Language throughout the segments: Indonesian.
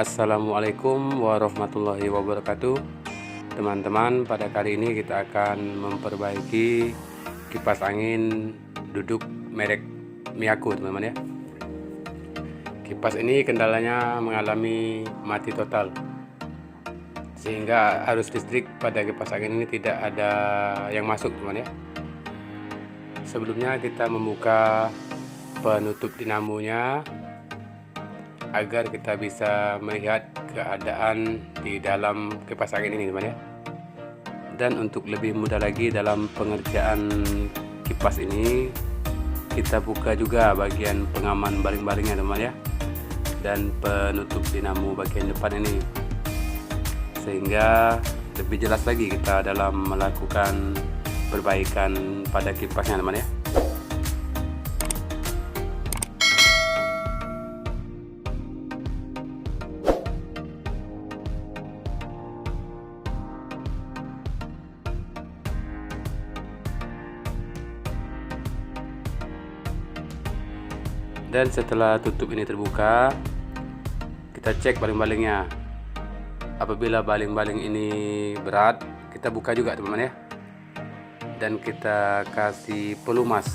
Assalamualaikum warahmatullahi wabarakatuh. Teman-teman, pada kali ini kita akan memperbaiki kipas angin duduk merek Miyako, teman-teman ya. Kipas ini kendalanya mengalami mati total, sehingga arus listrik pada kipas angin ini tidak ada yang masuk, teman ya. Sebelumnya kita membuka penutup dinamonya agar kita bisa melihat keadaan di dalam kipas angin ini, teman ya. Dan untuk lebih mudah lagi dalam pengerjaan kipas ini, kita buka juga bagian pengaman baling-balingnya, teman ya, dan penutup dinamo bagian depan ini, sehingga lebih jelas lagi kita dalam melakukan perbaikan pada kipasnya, teman ya. Dan setelah tutup ini terbuka, kita cek baling-balingnya. Apabila baling-baling ini berat, kita buka juga, teman-teman ya, dan kita kasih pelumas.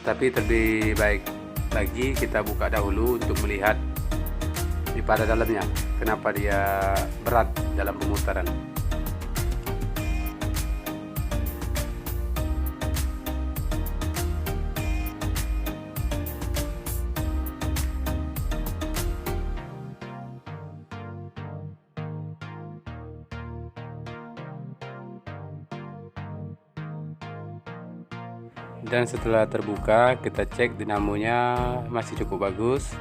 Tapi lebih baik lagi kita buka dahulu untuk melihat di pada dalamnya, kenapa dia berat dalam pemutaran. Dan setelah terbuka, kita cek dinamonya masih cukup bagus,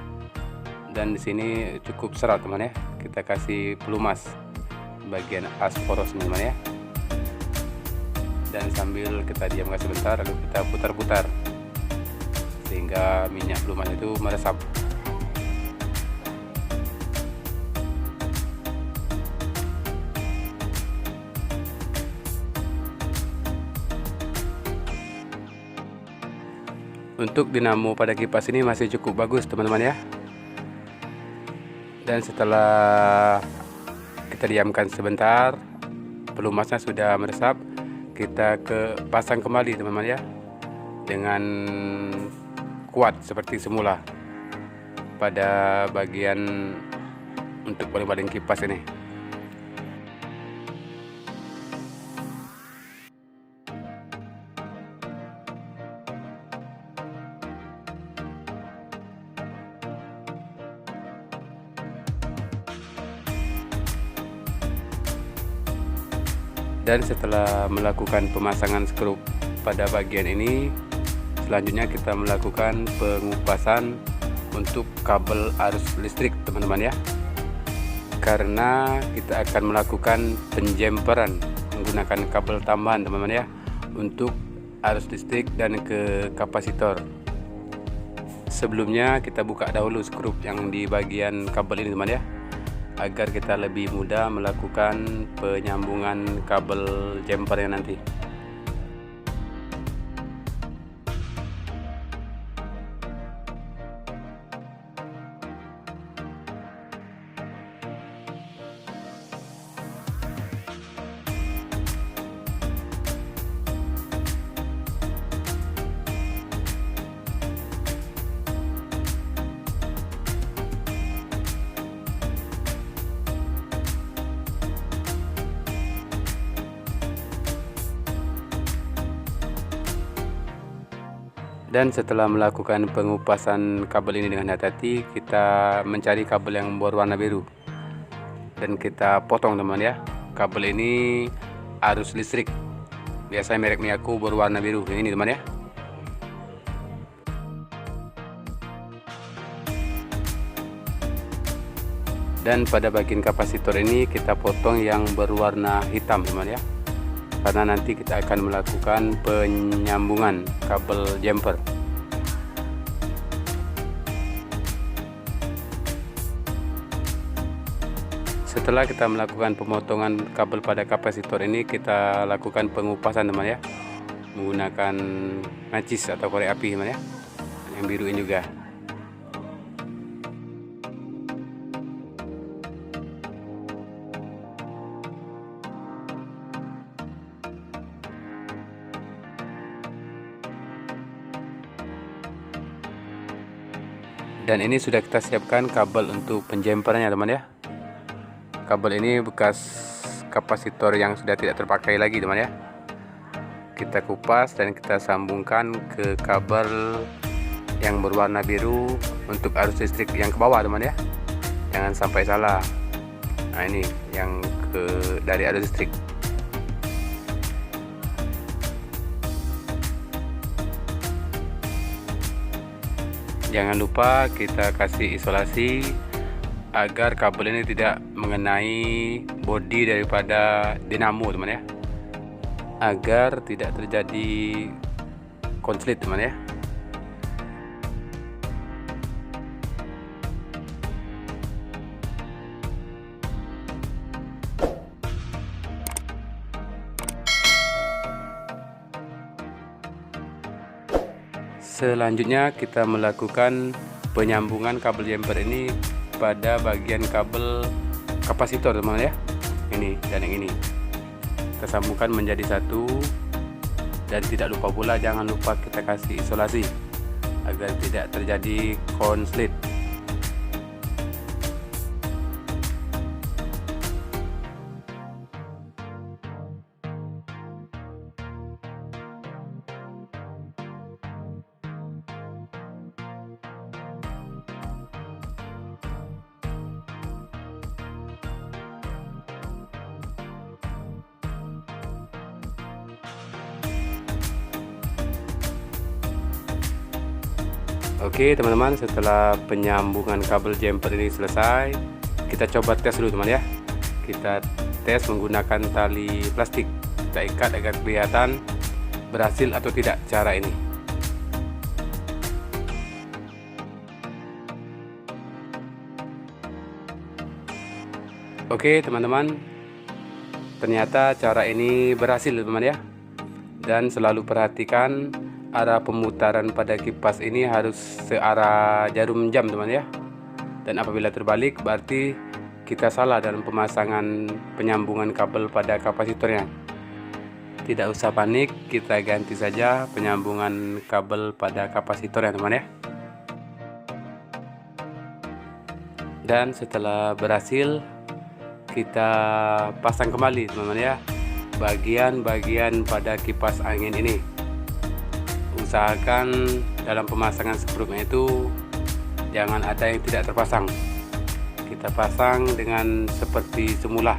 dan di sini cukup serat, teman ya. Kita kasih pelumas bagian as poros, teman ya, dan sambil kita diamkan sebentar, lalu kita putar-putar sehingga minyak pelumas itu meresap. Untuk dinamo pada kipas ini masih cukup bagus, teman-teman ya. Dan setelah kita diamkan sebentar, pelumasnya sudah meresap, kita pasang kembali, teman-teman ya, dengan kuat seperti semula pada bagian untuk baling-baling kipas ini. Dan setelah melakukan pemasangan skrup pada bagian ini, selanjutnya kita melakukan pengupasan untuk kabel arus listrik, teman-teman ya, karena kita akan melakukan penjemperan menggunakan kabel tambahan, teman-teman ya, untuk arus listrik dan ke kapasitor. Sebelumnya kita buka dahulu skrup yang di bagian kabel ini, teman ya, agar kita lebih mudah melakukan penyambungan kabel jumpernya nanti. Dan setelah melakukan pengupasan kabel ini dengan hati-hati, kita mencari kabel yang berwarna biru dan kita potong, teman ya. Kabel ini arus listrik, biasanya merek Miyako, berwarna biru ini, teman ya. Dan pada bagian kapasitor ini kita potong yang berwarna hitam, teman ya, karena nanti kita akan melakukan penyambungan kabel jumper. Setelah kita melakukan pemotongan kabel pada kapasitor ini, kita lakukan pengupasan, teman ya, menggunakan macis atau korek api, teman ya, yang biru ini juga. Dan ini sudah kita siapkan kabel untuk penjempernya teman ya. Kabel ini bekas kapasitor yang sudah tidak terpakai lagi teman ya. Kita kupas dan kita sambungkan ke kabel yang berwarna biru untuk arus listrik yang ke bawah teman ya. Jangan sampai salah. Nah ini yang dari arus listrik. Jangan lupa kita kasih isolasi agar kabel ini tidak mengenai bodi daripada dinamo teman ya, agar tidak terjadi konslet teman ya. Selanjutnya kita melakukan penyambungan kabel jumper ini pada bagian kabel kapasitor teman ya. Ini dan yang ini kita sambungkan menjadi satu, dan tidak lupa pula jangan lupa kita kasih isolasi agar tidak terjadi konslet. Oke teman-teman, setelah penyambungan kabel jumper ini selesai, kita coba tes dulu teman ya. Kita tes menggunakan tali plastik. Kita ikat agar kelihatan berhasil atau tidak cara ini. Oke teman-teman, ternyata cara ini berhasil teman ya. Dan selalu perhatikan arah pemutaran pada kipas ini harus searah jarum jam teman ya. Dan apabila terbalik berarti kita salah dalam pemasangan penyambungan kabel pada kapasitornya. Tidak usah panik, kita ganti saja penyambungan kabel pada kapasitornya teman ya. Dan setelah berhasil, kita pasang kembali teman-teman ya bagian-bagian pada kipas angin ini. Usahakan dalam pemasangan sekrupnya itu jangan ada yang tidak terpasang. Kita pasang dengan seperti semula.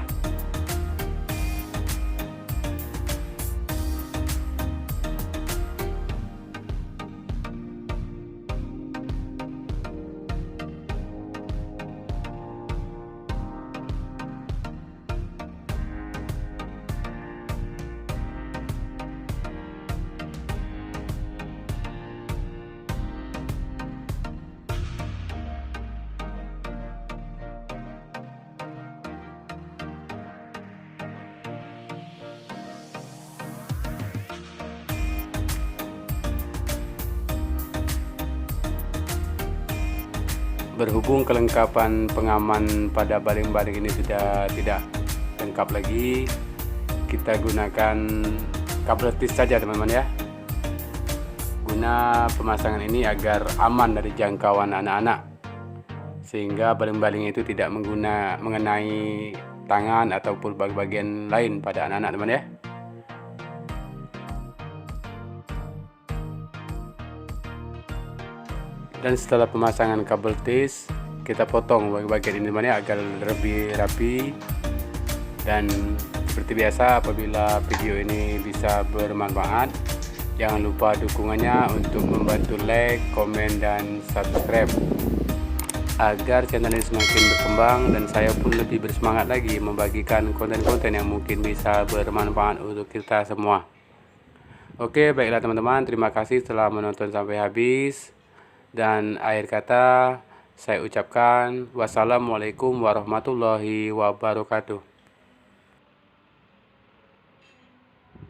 Berhubung kelengkapan pengaman pada baling-baling ini sudah tidak lengkap lagi, kita gunakan kabel tis saja teman-teman ya, guna pemasangan ini agar aman dari jangkauan anak-anak, sehingga baling-baling itu tidak mengenai tangan ataupun bagian lain pada anak-anak teman ya. Dan setelah pemasangan kabel tis, kita potong bagian ini teman ya agar lebih rapi. Dan seperti biasa, apabila video ini bisa bermanfaat, jangan lupa dukungannya untuk membantu like, komen, dan subscribe agar channel ini semakin berkembang dan saya pun lebih bersemangat lagi membagikan konten-konten yang mungkin bisa bermanfaat untuk kita semua. Oke, baiklah teman-teman, terima kasih telah menonton sampai habis. Dan akhir kata saya ucapkan wassalamualaikum warahmatullahi wabarakatuh.